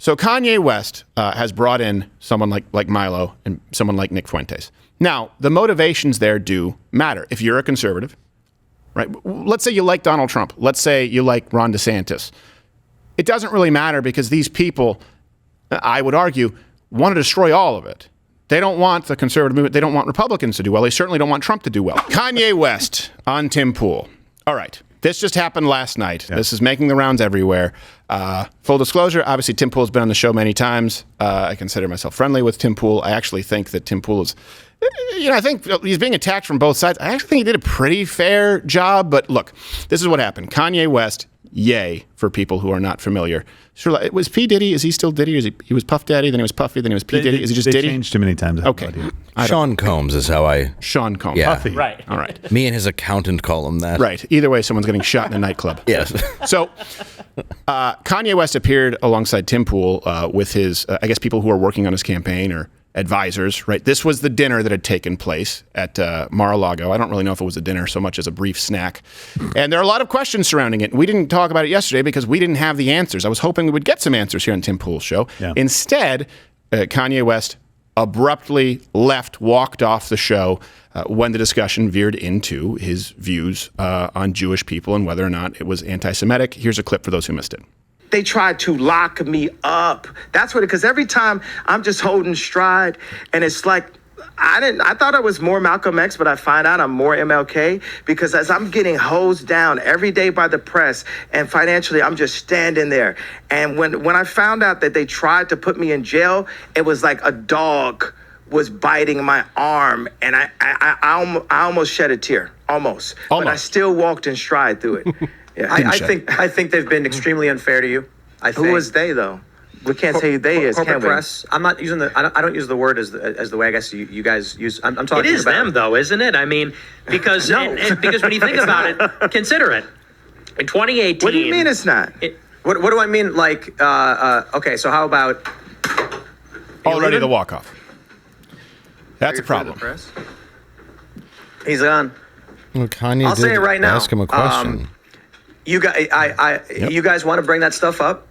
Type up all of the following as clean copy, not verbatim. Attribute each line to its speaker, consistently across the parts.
Speaker 1: So Kanye West has brought in someone like Milo and someone like Nick Fuentes. Now, the motivations there do matter. If you're a conservative, right? Let's say you like Donald Trump. Let's say you like Ron DeSantis. It doesn't really matter because these people, I would argue, want to destroy all of it. They don't want the conservative movement. They don't want Republicans to do well. They certainly don't want Trump to do well. Kanye West on Tim Pool. All right. This just happened last night. Yeah. This is making the rounds everywhere. Full disclosure, obviously Tim Pool has been on the show many times. I consider myself friendly with Tim Pool. I actually think that Tim Pool is, I think he's being attacked from both sides. I actually think he did a pretty fair job. But look, this is what happened. Kanye West, yay, for people who are not familiar. Sure, it was P. Diddy. Is he still Diddy? Or is he was Puff Daddy, then he was Puffy, then he was P. Diddy? Is he just Diddy?
Speaker 2: They changed too many times.
Speaker 1: Okay.
Speaker 3: Sean Combs is how I...
Speaker 1: Sean Combs.
Speaker 3: Yeah.
Speaker 1: Puffy.
Speaker 4: Right.
Speaker 1: All right.
Speaker 3: Me and his accountant call him that.
Speaker 1: Right. Either way, someone's getting shot in a nightclub.
Speaker 3: Yes.
Speaker 1: So Kanye West appeared alongside Tim Pool with his, I guess, people who are working on his campaign or advisors, right? This was the dinner that had taken place at Mar-a-Lago. I don't really know if it was a dinner so much as a brief snack. And there are a lot of questions surrounding it. We didn't talk about it yesterday because we didn't have the answers. I was hoping we would get some answers here on Tim Pool's show. Yeah. Instead, Kanye West abruptly walked off the show when the discussion veered into his views on Jewish people and whether or not it was anti-Semitic. Here's a clip for those who missed it.
Speaker 5: They tried to lock me up. That's what, because every time I'm just holding stride, and it's like, I thought I was more Malcolm X, but I find out I'm more MLK, because as I'm getting hosed down every day by the press and financially, I'm just standing there. And when I found out that they tried to put me in jail, it was like a dog was biting my arm, and I almost shed a tear, almost. But I still walked in stride through it. Yeah.
Speaker 6: I think they've been extremely unfair to you.
Speaker 5: Who was they, though? We can't say who they is,
Speaker 6: corporate
Speaker 5: can we?
Speaker 6: press. I'm not using I don't use the word as the way I guess you guys use. I'm talking.
Speaker 4: It is
Speaker 6: about
Speaker 4: them, though, isn't it? I mean, because because when you think about it, consider it. In 2018.
Speaker 5: What do you mean it's not?
Speaker 6: What do I mean? Like, okay, so how about
Speaker 1: already the walk-off? That's a problem.
Speaker 6: He's gone.
Speaker 3: Well, Kanye
Speaker 6: I'll say it right now.
Speaker 3: Ask him a question.
Speaker 6: You guys want to bring that stuff up,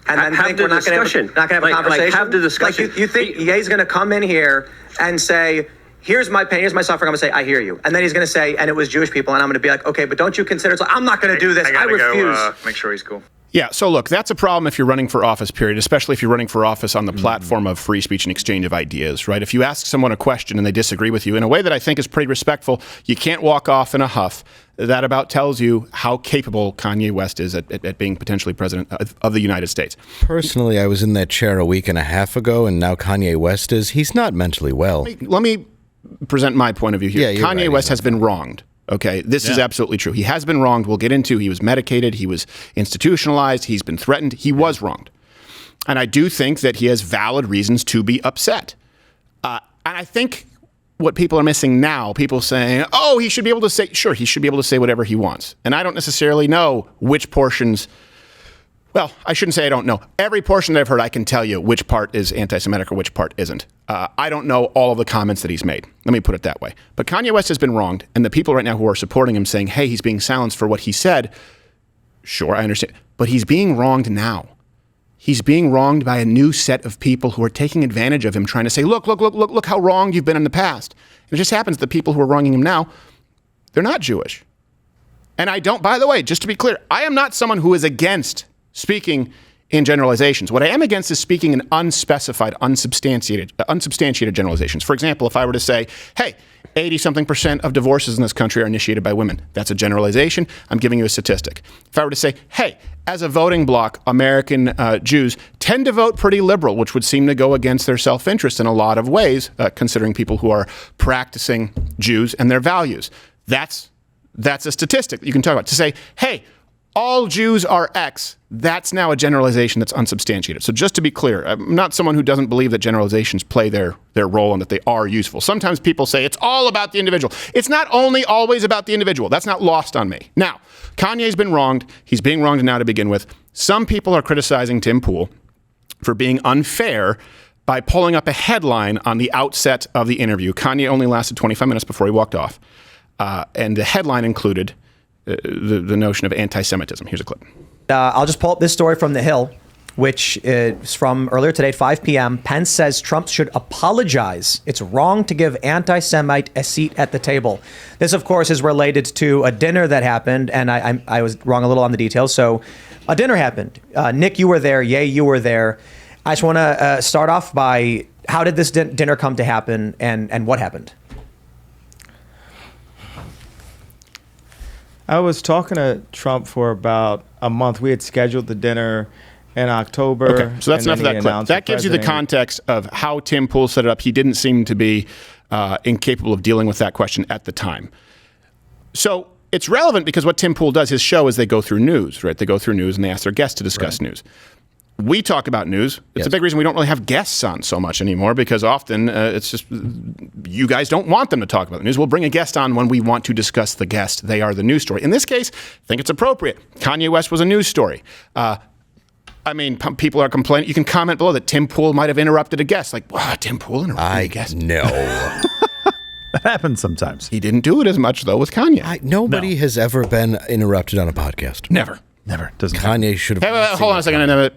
Speaker 6: and then think we're not going to have a conversation.
Speaker 4: Have the discussion.
Speaker 6: Like you think Ye's going to come in here and say, "Here's my pain, here's my suffering." I'm going to say, "I hear you," and then he's going to say, "And it was Jewish people," and I'm going to be like, "Okay, but don't you consider?" So I'm not going to do this. I refuse.
Speaker 7: Make sure he's cool.
Speaker 1: Yeah, so look, that's a problem if you're running for office, period, especially if you're running for office on the platform of free speech and exchange of ideas, right? If you ask someone a question and they disagree with you in a way that I think is pretty respectful, you can't walk off in a huff. That about tells you how capable Kanye West is at being potentially president of the United States.
Speaker 3: Personally, I was in that chair a week and a half ago, and now Kanye West is. He's not mentally well.
Speaker 1: Let me present my point of view here.
Speaker 3: Yeah,
Speaker 1: Kanye West has been wronged. Okay, this is absolutely true. He has been wronged. We'll get into. He was medicated. He was institutionalized. He's been threatened. He was wronged. And I do think that he has valid reasons to be upset. And I think what people are missing now, people saying, oh, he should be able to say, sure, he should be able to say whatever he wants. And I don't necessarily know which portions. Well, I shouldn't say I don't know. Every portion that I've heard, I can tell you which part is anti-Semitic or which part isn't. I don't know all of the comments that he's made. Let me put it that way. But Kanye West has been wronged, and the people right now who are supporting him saying, hey, he's being silenced for what he said, sure, I understand. But he's being wronged now. He's being wronged by a new set of people who are taking advantage of him, trying to say, look how wrong you've been in the past. And it just happens that the people who are wronging him now, they're not Jewish. And I don't, by the way, just to be clear, I am not someone who is against speaking in generalizations. What I am against is speaking in unspecified, unsubstantiated generalizations. For example, if I were to say, hey, 80-something% of divorces in this country are initiated by women. That's a generalization. I'm giving you a statistic. If I were to say, hey, as a voting bloc, American Jews tend to vote pretty liberal, which would seem to go against their self-interest in a lot of ways, considering people who are practicing Jews and their values. That's a statistic that you can talk about. To say, hey, all Jews are X, that's now a generalization that's unsubstantiated. So just to be clear, I'm not someone who doesn't believe that generalizations play their role and that they are useful. Sometimes people say it's all about the individual. It's not only always about the individual. That's not lost on me. Now, Kanye's been wronged. He's being wronged now to begin with. Some people are criticizing Tim Pool for being unfair by pulling up a headline on the outset of the interview. Kanye only lasted 25 minutes before he walked off. And the headline included the notion of anti-Semitism. Here's a clip.
Speaker 8: I'll just pull up this story from The Hill.
Speaker 6: which is from earlier today at 5 p.m. Pence says Trump should apologize. It's wrong to give anti-Semite a seat at the table. This, of course, is related to a dinner that happened, and I was wrong a little on the details. So a dinner happened. Nick, you were there. Ye, you were there. I just want to start off by how did this dinner come to happen, and what happened?
Speaker 2: I was talking to Trump for about a month. We had scheduled the dinner in October.
Speaker 1: Okay, so that's enough of that clip. That gives you the context of how Tim Pool set it up. He didn't seem to be incapable of dealing with that question at the time. So it's relevant because what Tim Pool does, his show is they go through news, right? They go through news and they ask their guests to discuss news. We talk about news. It's a big reason we don't really have guests on so much anymore because often it's just you guys don't want them to talk about the news. We'll bring a guest on when we want to discuss the guest. They are the news story. In this case, I think it's appropriate. Kanye West was a news story. People are complaining. You can comment below that Tim Pool might have interrupted a guest. Like, wow, Tim Pool interrupted a guest?
Speaker 3: No.
Speaker 7: That happens sometimes.
Speaker 1: He didn't do it as much, though, with Kanye.
Speaker 3: Nobody has ever been interrupted on a podcast.
Speaker 1: Never.
Speaker 7: Doesn't
Speaker 3: Kanye should have.
Speaker 1: Hey, hold on a second. I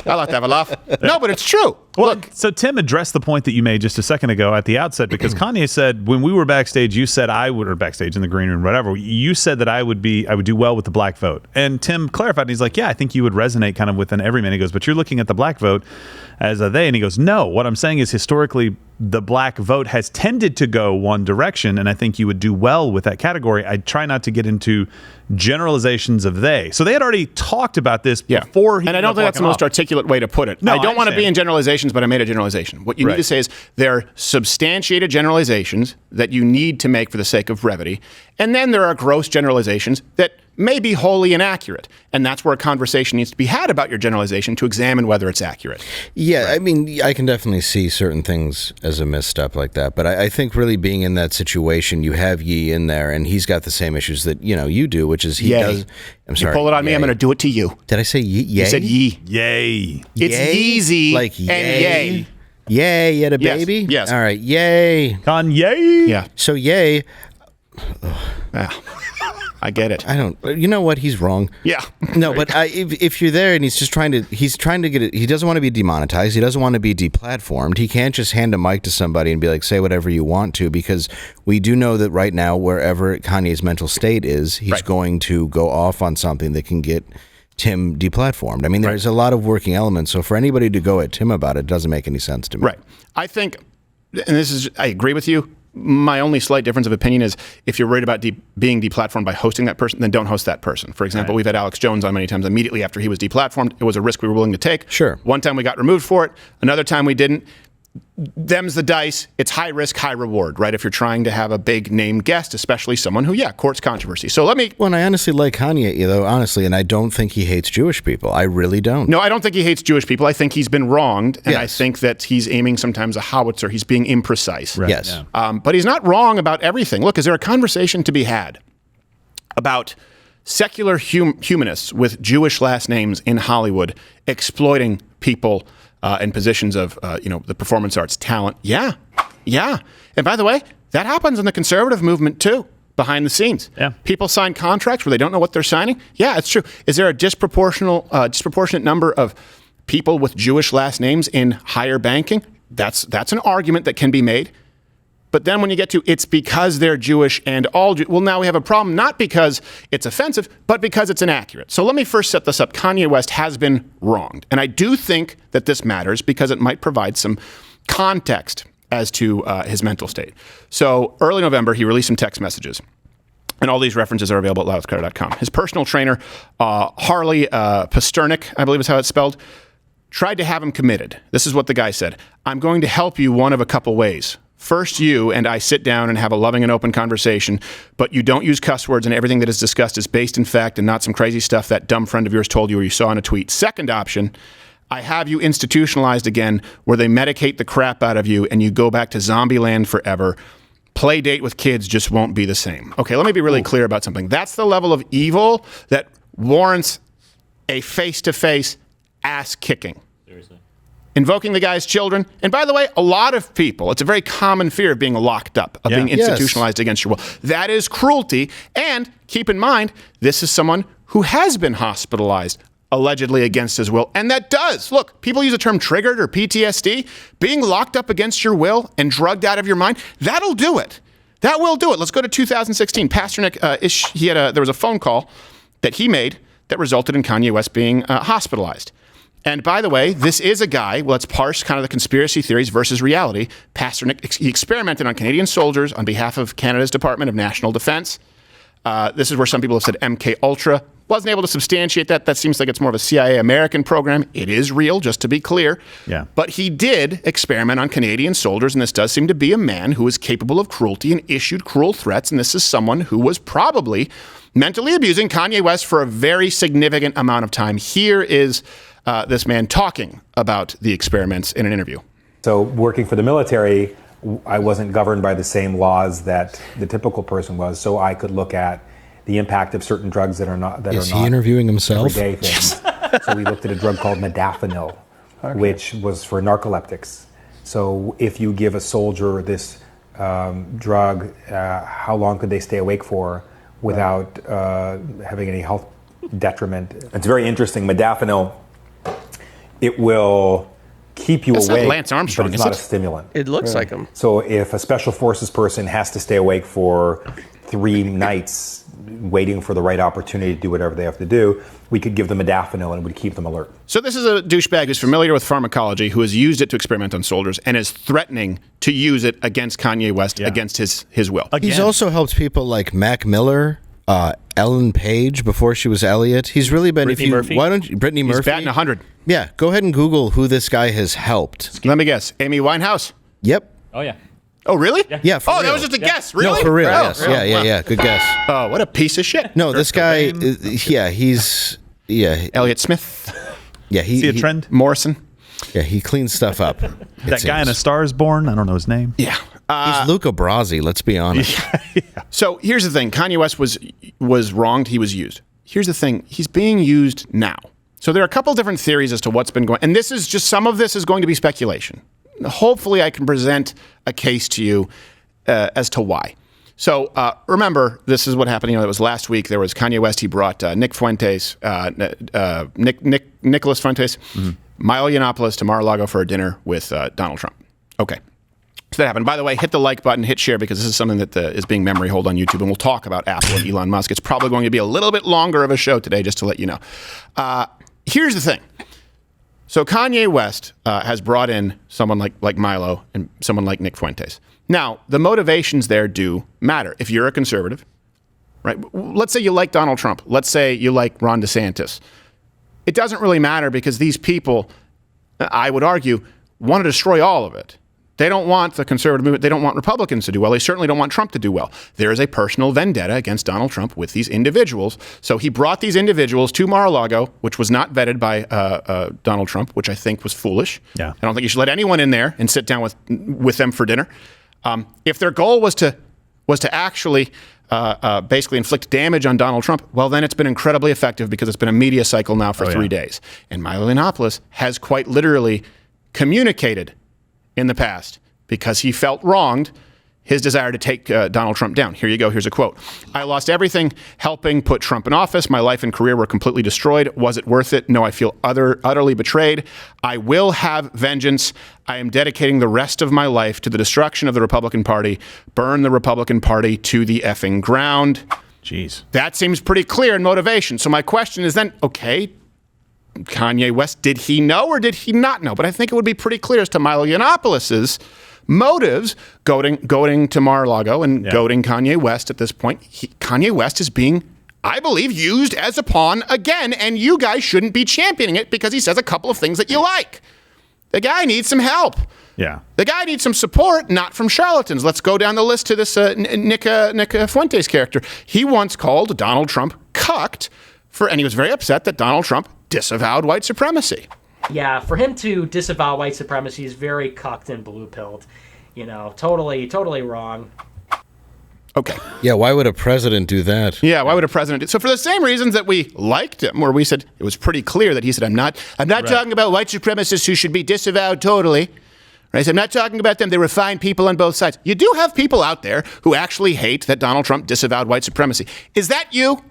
Speaker 1: like to have a laugh. No, but it's true.
Speaker 7: Well,
Speaker 1: Look,
Speaker 7: so Tim addressed the point that you made just a second ago at the outset because Kanye said when we were backstage, you said I would, or backstage in the green room, whatever, you said that I would do well with the black vote. And Tim clarified, and he's like, yeah, I think you would resonate kind of with an everyman. He goes, but you're looking at the black vote as a they. And he goes, no, what I'm saying is historically the black vote has tended to go one direction, and I think you would do well with that category. I try not to get into generalizations of they. So they had already talked about this before he.
Speaker 1: And I don't think that's the most articulate way to put it.
Speaker 7: No,
Speaker 1: I don't want to be in generalizations, but I made a generalization. What you need to say is there are substantiated generalizations that you need to make for the sake of brevity, and then there are gross generalizations that may be wholly inaccurate. And that's where a conversation needs to be had about your generalization to examine whether it's accurate.
Speaker 3: Yeah, I mean, I can definitely see certain things as a misstep like that. But I think really being in that situation, you have Ye in there, and he's got the same issues that, you do, which is he does. I'm sorry.
Speaker 1: You pull it on me, I'm going to do it to you.
Speaker 3: Did I say Ye?
Speaker 1: You said Ye.
Speaker 7: Yay.
Speaker 1: It's Yeezy
Speaker 3: like
Speaker 1: and
Speaker 3: yay.
Speaker 1: Yay.
Speaker 3: Yay, you had a baby?
Speaker 1: Yes.
Speaker 3: All right, yay.
Speaker 7: Kanye.
Speaker 1: Yeah.
Speaker 3: So yay.
Speaker 1: Yeah. I get it.
Speaker 3: I don't. You know what? He's wrong.
Speaker 1: Yeah.
Speaker 3: No, but if you're there and he's trying to get it. He doesn't want to be demonetized. He doesn't want to be deplatformed. He can't just hand a mic to somebody and be like, say whatever you want to, because we do know that right now, wherever Kanye's mental state is, he's going to go off on something that can get Tim deplatformed. I mean, there's a lot of working elements. So for anybody to go at Tim about it doesn't make any sense to me.
Speaker 1: Right. I think, and I agree with you. My only slight difference of opinion is if you're worried about being deplatformed by hosting that person, then don't host that person. For example, we've had Alex Jones on many times immediately after he was deplatformed. It was a risk we were willing to take.
Speaker 3: Sure.
Speaker 1: One time we got removed for it. Another time we didn't. Them's the dice. It's high risk, high reward, right? If you're trying to have a big name guest, especially someone who, courts controversy. So let me...
Speaker 3: Well, and I honestly like Kanye, though, honestly, and I don't think he hates Jewish people. I really don't.
Speaker 1: No, I don't think he hates Jewish people. I think he's been wronged, and I think that he's aiming sometimes a howitzer. He's being imprecise.
Speaker 3: Right. Yes.
Speaker 7: Yeah.
Speaker 1: But he's not wrong about everything. Look, is there a conversation to be had about secular humanists with Jewish last names in Hollywood exploiting people in positions of, the performance arts talent? Yeah. And by the way, that happens in the conservative movement too, behind the scenes.
Speaker 7: Yeah.
Speaker 1: People sign contracts where they don't know what they're signing. Yeah, it's true. Is there a disproportionate number of people with Jewish last names in higher banking? That's an argument that can be made. But then when you get to it's because they're Jewish and all well, now we have a problem, not because it's offensive, but because it's inaccurate. So let me first set this up. Kanye West has been wronged. And I do think that this matters because it might provide some context as to his mental state. So early November, he released some text messages. And all these references are available at loudwithcrowder.com. His personal trainer, Harley Pasternak, I believe is how it's spelled, tried to have him committed. This is what the guy said. I'm going to help you one of a couple ways. First, you and I sit down and have a loving and open conversation, but you don't use cuss words and everything that is discussed is based in fact and not some crazy stuff that dumb friend of yours told you or you saw in a tweet. Second option, I have you institutionalized again where they medicate the crap out of you and you go back to zombie land forever. Play date with kids just won't be the same. Okay, let me be really clear about something. That's the level of evil that warrants a face-to-face ass kicking. Seriously. Invoking the guy's children. And by the way, a lot of people, it's a very common fear of being locked up, of being institutionalized against your will. That is cruelty. And keep in mind, this is someone who has been hospitalized allegedly against his will. And that does. Look, people use the term triggered or PTSD. Being locked up against your will and drugged out of your mind, that'll do it. That will do it. Let's go to 2016. Pastor Nick, there was a phone call that he made that resulted in Kanye West being hospitalized. And by the way, this is a guy, let's parse kind of the conspiracy theories versus reality. Pastor Nick, he experimented on Canadian soldiers on behalf of Canada's Department of National Defense. This is where some people have said MK Ultra. Wasn't able to substantiate that. That seems like it's more of a CIA American program. It is real, just to be clear.
Speaker 7: Yeah.
Speaker 1: But he did experiment on Canadian soldiers, and this does seem to be a man who is capable of cruelty and issued cruel threats. And this is someone who was probably mentally abusing Kanye West for a very significant amount of time. Here is this man talking about the experiments in an interview.
Speaker 8: So working for the military, I wasn't governed by the same laws that the typical person was, so I could look at the impact of certain drugs that are not
Speaker 3: Is he interviewing himself?
Speaker 8: everyday things. So we looked at a drug called modafinil, which was for narcoleptics. So if you give a soldier this drug, how long could they stay awake for without having any health detriment? It's very interesting. Modafinil, it will keep you
Speaker 1: That's not
Speaker 8: awake,
Speaker 1: Lance Armstrong,
Speaker 8: but it's
Speaker 1: is
Speaker 8: not
Speaker 1: it?
Speaker 8: a stimulant.
Speaker 9: It looks like him.
Speaker 8: So if a special forces person has to stay awake for 3 nights waiting for the right opportunity to do whatever they have to do, we could give them modafinil and it would keep them alert.
Speaker 1: So this is a douchebag who's familiar with pharmacology, who has used it to experiment on soldiers and is threatening to use it against Kanye West, against his will.
Speaker 3: He's also helped people like Mac Miller, Ellen Page before she was Elliot. He's really been.
Speaker 10: Brittany Murphy?
Speaker 3: Why don't you, Brittany Murphy?
Speaker 1: He's batting 100.
Speaker 3: Yeah, go ahead and Google who this guy has helped.
Speaker 1: Let me guess. Amy Winehouse.
Speaker 3: Yep.
Speaker 10: Oh, yeah.
Speaker 1: Oh, really?
Speaker 3: Yeah. For
Speaker 1: Oh,
Speaker 3: real.
Speaker 1: that was just a guess. Really?
Speaker 3: No, for real.
Speaker 1: Oh,
Speaker 3: Yes.
Speaker 1: oh,
Speaker 3: Yeah.
Speaker 1: wow.
Speaker 3: Yeah. Good guess.
Speaker 1: Oh, what a piece of shit.
Speaker 3: No, this guy. He's. Yeah.
Speaker 1: Elliot Smith.
Speaker 3: Yeah.
Speaker 7: See a trend?
Speaker 1: Morrison.
Speaker 3: Yeah. He cleans stuff up.
Speaker 7: That guy in A Star Is Born. I don't know his name.
Speaker 1: Yeah.
Speaker 3: He's Luca Brasi. Let's be honest.
Speaker 1: So here's the thing. Kanye West was wronged. He was used. Here's the thing. He's being used now. So there are a couple different theories as to what's been going. And this is just, some of this is going to be speculation. Hopefully I can present a case to you as to why. So remember, this is what happened. It was last week. There was Kanye West. He brought Nick Fuentes, Nicholas Fuentes, Milo Yiannopoulos to Mar-a-Lago for a dinner with Donald Trump. Okay. So that happened. By the way, hit the like button, hit share, because this is something that is being memory hold on YouTube, and we'll talk about Apple and Elon Musk. It's probably going to be a little bit longer of a show today, just to let you know. Here's the thing. So Kanye West has brought in someone like Milo and someone like Nick Fuentes. Now, the motivations there do matter. If you're a conservative, right? Let's say you like Donald Trump. Let's say you like Ron DeSantis. It doesn't really matter, because these people, I would argue, want to destroy all of it. They don't want the conservative movement. They don't want Republicans to do well. They certainly don't want Trump to do well. There is a personal vendetta against Donald Trump with these individuals. So he brought these individuals to Mar-a-Lago, which was not vetted by Donald Trump, which I think was foolish.
Speaker 7: Yeah.
Speaker 1: I don't think you should let anyone in there and sit down with them for dinner. If their goal was to actually basically inflict damage on Donald Trump, well, then it's been incredibly effective, because it's been a media cycle now for 3 days. And Milo Yiannopoulos has quite literally communicated in the past, because he felt wronged, his desire to take Donald Trump down. Here you go. Here's a quote. "I lost everything helping put Trump in office. My life and career were completely destroyed. Was it worth it? No, I feel utterly betrayed. I will have vengeance. I am dedicating the rest of my life to the destruction of the Republican Party. Burn the Republican Party to the effing ground."
Speaker 7: Jeez.
Speaker 1: That seems pretty clear in motivation. So my question is then, okay, Kanye West, did he know or did he not know? But I think it would be pretty clear as to Milo Yiannopoulos' motives goading to Mar-a-Lago and goading Kanye West at this point. Kanye West is being, I believe, used as a pawn again, and you guys shouldn't be championing it, because he says a couple of things that you like. The guy needs some help.
Speaker 7: Yeah.
Speaker 1: The guy needs some support, not from charlatans. Let's go down the list to this Nick Fuentes character. He once called Donald Trump cucked and he was very upset that Donald Trump disavowed white supremacy.
Speaker 11: Yeah, for him to disavow white supremacy is very cucked and blue-pilled. Totally wrong.
Speaker 1: Okay.
Speaker 3: Yeah, why would a president do that?
Speaker 1: Yeah, why would a president do so? For the same reasons that we liked him, where we said it was pretty clear that he said, I'm not talking about white supremacists who should be disavowed totally. Right? So I'm not talking about them. They were fine people on both sides. You do have people out there who actually hate that Donald Trump disavowed white supremacy. Is that you?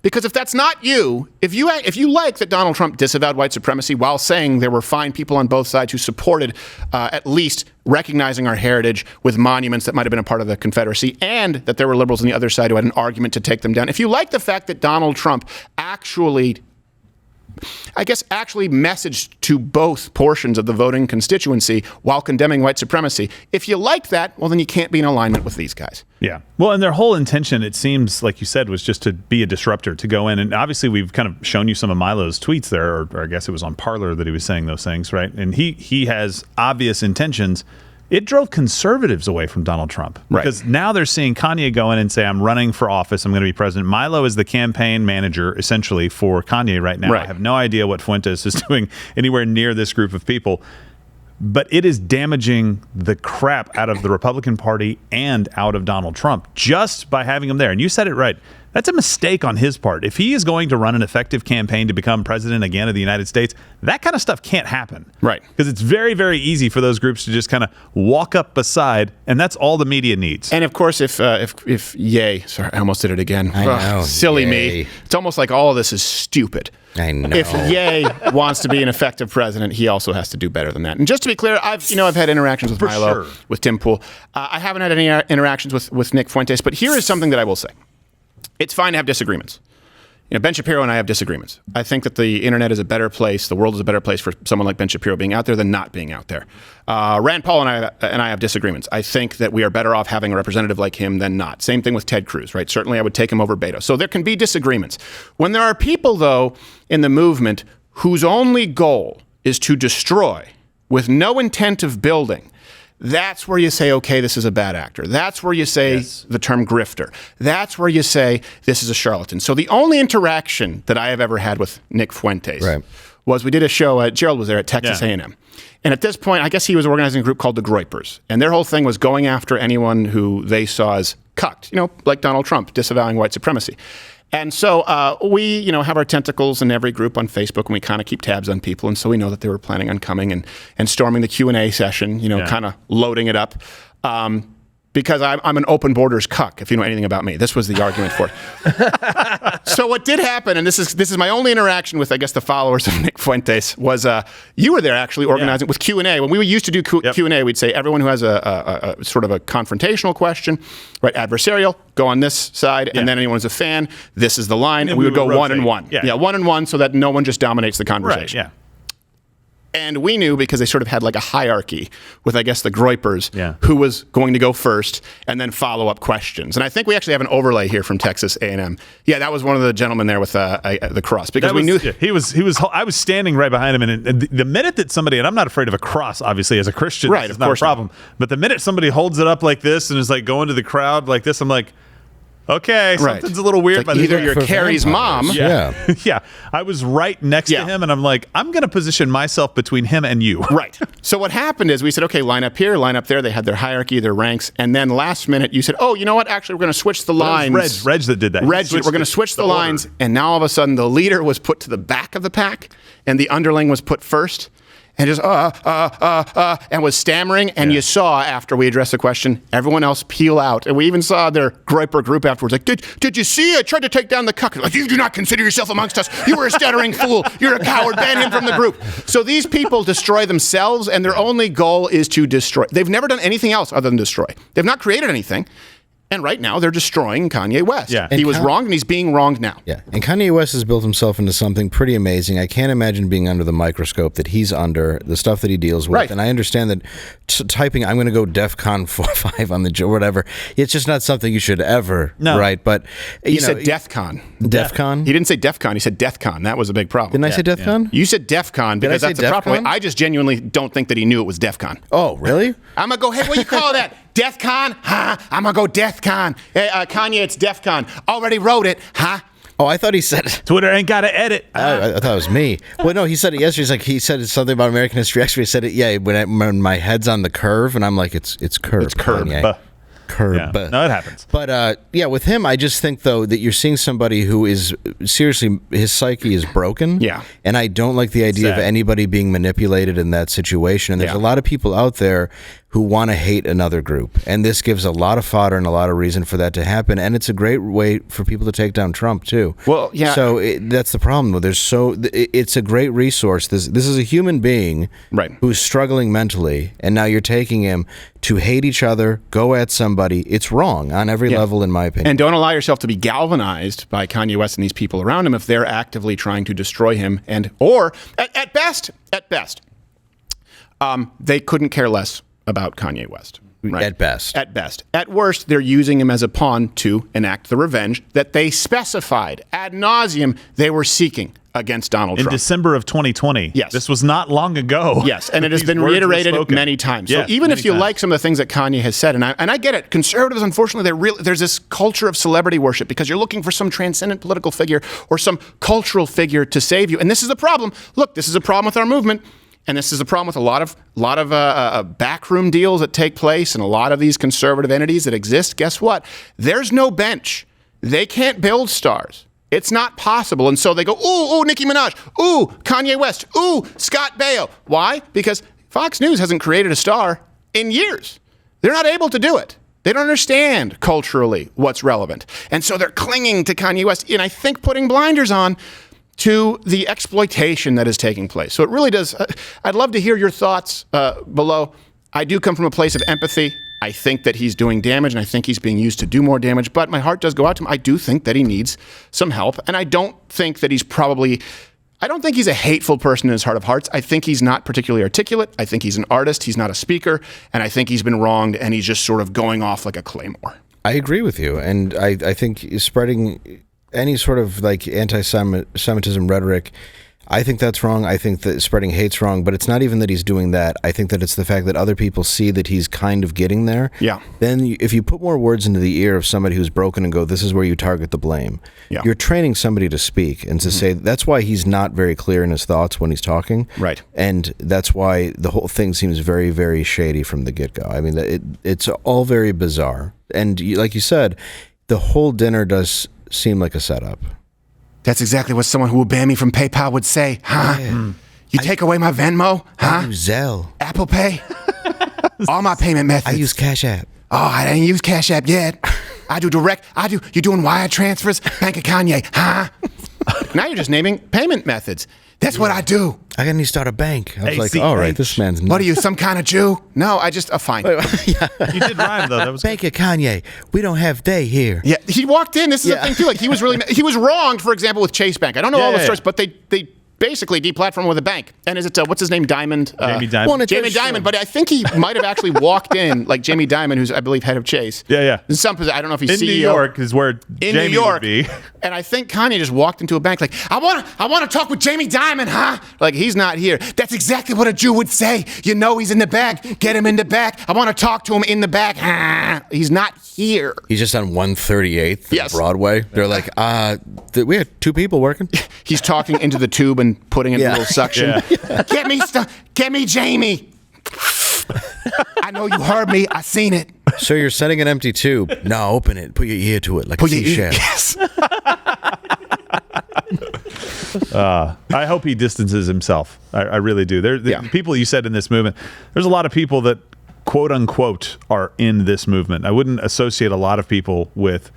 Speaker 1: Because if that's not you, if you like that Donald Trump disavowed white supremacy while saying there were fine people on both sides who supported at least recognizing our heritage with monuments that might have been a part of the Confederacy, and that there were liberals on the other side who had an argument to take them down. If you like the fact that Donald Trump actually messaged to both portions of the voting constituency while condemning white supremacy, if you like that, well, then you can't be in alignment with these guys.
Speaker 7: Yeah. Well, and their whole intention, it seems, like you said, was just to be a disruptor, to go in. And obviously, we've kind of shown you some of Milo's tweets there, or I guess it was on Parler that he was saying those things, right? And he has obvious intentions. It drove conservatives away from Donald Trump.
Speaker 1: Right.
Speaker 7: Because now they're seeing Kanye go in and say, I'm running for office, I'm going to be president. Milo is the campaign manager, essentially, for Kanye right now.
Speaker 1: Right.
Speaker 7: I have no idea what Fuentes is doing anywhere near this group of people. But it is damaging the crap out of the Republican Party and out of Donald Trump just by having him there. And you said it right. That's a mistake on his part. If he is going to run an effective campaign to become president again of the United States, that kind of stuff can't happen.
Speaker 1: Right.
Speaker 7: Because it's very, very easy for those groups to just kind of walk up beside, and that's all the media needs.
Speaker 1: And of course, if Ye, sorry, I almost did it again.
Speaker 3: I know.
Speaker 1: Silly
Speaker 3: Yay.
Speaker 1: me. It's almost like all of this is stupid.
Speaker 3: I know.
Speaker 1: If Ye wants to be an effective president, he also has to do better than that. And just to be clear, I've had interactions with Milo,
Speaker 7: sure.
Speaker 1: with Tim Pool. I haven't had any interactions with Nick Fuentes, but here is something that I will say. It's fine to have disagreements. Ben Shapiro and I have disagreements. I think that the internet is a better place, the world is a better place for someone like Ben Shapiro being out there than not being out there. Rand Paul and I have disagreements. I think that we are better off having a representative like him than not. Same thing with Ted Cruz, right? Certainly I would take him over Beto. So there can be disagreements. When there are people, though, in the movement whose only goal is to destroy with no intent of building, that's where you say, okay, this is a bad actor. That's where you say the term grifter. That's where you say this is a charlatan. So the only interaction that I have ever had with Nick Fuentes was we did a show, Gerald was there at Texas A&M. And at this point, I guess he was organizing a group called the Groypers. And their whole thing was going after anyone who they saw as cucked, like Donald Trump, disavowing white supremacy. And so we, have our tentacles in every group on Facebook, and we kind of keep tabs on people. And so we know that they were planning on coming and storming the Q&A session, kind of loading it up. Because I'm an open borders cuck, if you know anything about me. This was the argument for it. So what did happen, and this is my only interaction with, I guess, the followers of Nick Fuentes, was you were there actually organizing with Q&A. When we used to do Q&A, we'd say everyone who has a sort of a confrontational question, right, adversarial, go on this side, and then anyone who's a fan, this is the line, and we would go rotate. 1 and 1. Yeah, 1 and 1, so that no one just dominates the conversation.
Speaker 7: Right, yeah.
Speaker 1: And we knew, because they sort of had like a hierarchy with, I guess, the Groypers, who was going to go first and then follow up questions. And I think we actually have an overlay here from Texas A&M. Yeah, that was one of the gentlemen there with the cross, because we knew
Speaker 7: he was. I was standing right behind him, and the minute that somebody, and I'm not afraid of a cross, obviously, as a Christian,
Speaker 1: right,
Speaker 7: it's not a problem. But the minute somebody holds it up like this and is like going to the crowd like this, I'm like, okay, something's a little weird.
Speaker 1: Like either you're Carrie's mom.
Speaker 7: Yeah. Yeah. I was right next to him, and I'm like, I'm going to position myself between him and you.
Speaker 1: Right. So what happened is we said, okay, line up here, line up there. They had their hierarchy, their ranks. And then last minute, you said, oh, you know what? Actually, we're going to switch the lines.
Speaker 7: Reg that did that.
Speaker 1: We're going to switch the lines. Order. And now all of a sudden, the leader was put to the back of the pack, and the underling was put first. And just and was stammering. And you saw, after we addressed the question, everyone else peel out. And we even saw their Groyper group afterwards, like, did you see? I tried to take down the cuck. Like, you do not consider yourself amongst us. You were a stuttering fool. You're a coward. Ban him from the group. So these people destroy themselves, and their only goal is to destroy. They've never done anything else other than destroy. They've not created anything. And right now, they're destroying Kanye West.
Speaker 7: Yeah.
Speaker 1: He was wronged, and he's being wronged now.
Speaker 3: Yeah, and Kanye West has built himself into something pretty amazing. I can't imagine being under the microscope that he's under, the stuff that he deals with.
Speaker 1: Right.
Speaker 3: And I understand that typing, I'm going to go DEFCON 5 on the whatever, it's just not something you should ever write. But
Speaker 1: He said DEFCON.
Speaker 3: DEFCON?
Speaker 1: He didn't say DEFCON. He said DEFCON. That was a big problem.
Speaker 3: Didn't I say DEFCON?
Speaker 1: You said DEFCON because that's the proper way. I just genuinely don't think that he knew it was DEFCON.
Speaker 3: Oh, really?
Speaker 1: I'm going to go, hey, what do you call that? DEFCON? Huh? I'm going to go DEFCON. Hey, Kanye, it's DEFCON. Already wrote it, huh?
Speaker 3: Oh, I thought he said
Speaker 7: Twitter ain't got to edit.
Speaker 3: I thought it was me. Well, no, he said it yesterday. He said something about American history. Actually, he said it. Yeah, when my head's on the curve, and I'm like, it's curve.
Speaker 1: It's curve.
Speaker 3: Curb.
Speaker 7: Yeah. No, it happens.
Speaker 3: But with him, I just think though that you're seeing somebody who is seriously, his psyche is broken.
Speaker 1: Yeah.
Speaker 3: And I don't like the idea of anybody being manipulated in that situation. And there's a lot of people out there who want to hate another group. And this gives a lot of fodder and a lot of reason for that to happen. And it's a great way for people to take down Trump, too.
Speaker 1: Well, yeah.
Speaker 3: So that's the problem. It's a great resource. This is a human being who's struggling mentally. And now you're taking him to hate each other, go at somebody. It's wrong on every level, in my opinion.
Speaker 1: And don't allow yourself to be galvanized by Kanye West and these people around him if they're actively trying to destroy him. Or at best, they couldn't care less about Kanye West. Right?
Speaker 3: At best.
Speaker 1: At best. At worst, they're using him as a pawn to enact the revenge that they specified ad nauseum they were seeking against Donald Trump.
Speaker 7: In December of 2020.
Speaker 1: Yes.
Speaker 7: This was not long ago.
Speaker 1: Yes, and it has been reiterated many times. So even if you like some of the things that Kanye has said, and I get it, conservatives, unfortunately, there's this culture of celebrity worship because you're looking for some transcendent political figure or some cultural figure to save you. And this is the problem. Look, this is a problem with our movement. And this is a problem with a lot of backroom deals that take place and a lot of these conservative entities that exist. Guess what? There's no bench. They can't build stars. It's not possible. And so they go, ooh, Nicki Minaj. Ooh, Kanye West. Ooh, Scott Baio. Why? Because Fox News hasn't created a star in years. They're not able to do it. They don't understand culturally what's relevant. And so they're clinging to Kanye West and I think putting blinders on to the exploitation that is taking place. So it really does. I'd love to hear your thoughts below. I do come from a place of empathy. I think that he's doing damage, and I think he's being used to do more damage, but my heart does go out to him. I do think that he needs some help, and I don't think that I don't think he's a hateful person in his heart of hearts. I think he's not particularly articulate. I think he's an artist. He's not a speaker, and I think he's been wronged, and he's just sort of going off like a claymore.
Speaker 3: I agree with you, and I think spreading any sort of like anti-Semitism rhetoric, I think that's wrong. I think that spreading hate's wrong, but it's not even that he's doing that. I think that it's the fact that other people see that he's kind of getting there.
Speaker 1: Yeah.
Speaker 3: Then if you put more words into the ear of somebody who's broken and go, this is where you target the blame, you're training somebody to speak and to say, that's why he's not very clear in his thoughts when he's talking.
Speaker 1: Right.
Speaker 3: And that's why the whole thing seems very, very shady from the get-go. I mean, it's all very bizarre. And like you said, the whole dinner does seem like a setup.
Speaker 1: That's exactly what someone who will ban me from PayPal would say, huh? Yeah. You take away my Venmo, huh?
Speaker 3: I use Zelle.
Speaker 1: Apple Pay? All my payment methods.
Speaker 3: I use Cash App.
Speaker 1: Oh, I didn't use Cash App yet. I do direct. You doing wire transfers? Bank of Kanye, huh? Now you're just naming payment methods. That's what I do.
Speaker 3: I need to start a bank. I was like, all right, this man's nuts.
Speaker 1: What are you, some kind of Jew? No, I just, fine.
Speaker 7: You did rhyme, though. That was
Speaker 3: Bank of Kanye. We don't have they here.
Speaker 1: Yeah, he walked in. This is the thing, too. Like, he was wronged, for example, with Chase Bank. I don't know all the stories, but they basically deplatformed with a bank. And is it, what's his name, Diamond?
Speaker 7: Jamie Dimon.
Speaker 1: Well, Jamie Dimon, but I think he might have actually walked in, like Jamie Dimon, who's, I believe, head of Chase.
Speaker 7: Yeah.
Speaker 1: In some position, I don't know if he's
Speaker 7: in
Speaker 1: CEO.
Speaker 7: New York is where Jamie would be.
Speaker 1: And I think Kanye just walked into a bank like, I want to talk with Jamie Dimon, huh? Like, he's not here. That's exactly what a Jew would say. You know he's in the back. Get him in the back. I want to talk to him in the back. He's not here.
Speaker 3: He's just on 138th Broadway. They're like, we had two people working.
Speaker 1: He's talking into the tube and putting in a little suction. Yeah. Get me Jamie. I know you heard me. I seen it.
Speaker 3: So you're setting an empty tube. No, open it. Put your ear to it like a seashell.
Speaker 1: Yes.
Speaker 7: I hope he distances himself. I really do. The people you said in this movement, there's a lot of people that, quote unquote, are in this movement. I wouldn't associate a lot of people with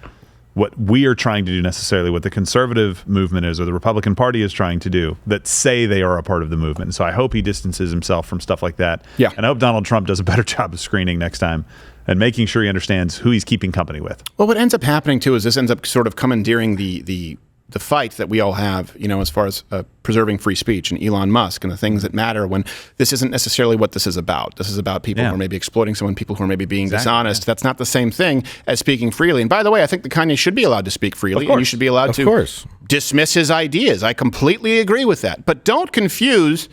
Speaker 7: what we are trying to do necessarily, what the conservative movement is or the Republican Party is trying to do, that say they are a part of the movement. So I hope he distances himself from stuff like that.
Speaker 1: Yeah.
Speaker 7: And I hope Donald Trump does a better job of screening next time and making sure he understands who he's keeping company with.
Speaker 1: Well, what ends up happening, too, is this ends up sort of commandeering the fight that we all have, as far as preserving free speech and Elon Musk and the things that matter, when this isn't necessarily what this is about. This is about people who are maybe exploiting someone, people who are maybe being dishonest. That's not the same thing as speaking freely. And by the way, I think that Kanye should be allowed to speak freely, and you should be allowed to dismiss his ideas. I completely agree with that. But don't confuse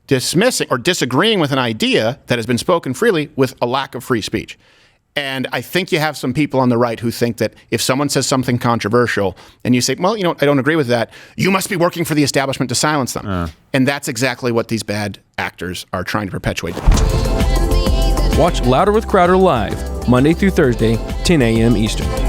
Speaker 1: dismissing or disagreeing with an idea that has been spoken freely with a lack of free speech. And I think you have some people on the right who think that if someone says something controversial and you say, well, I don't agree with that, you must be working for the establishment to silence them. And that's exactly what these bad actors are trying to perpetuate.
Speaker 9: Watch Louder with Crowder live, Monday through Thursday, 10 a.m. Eastern.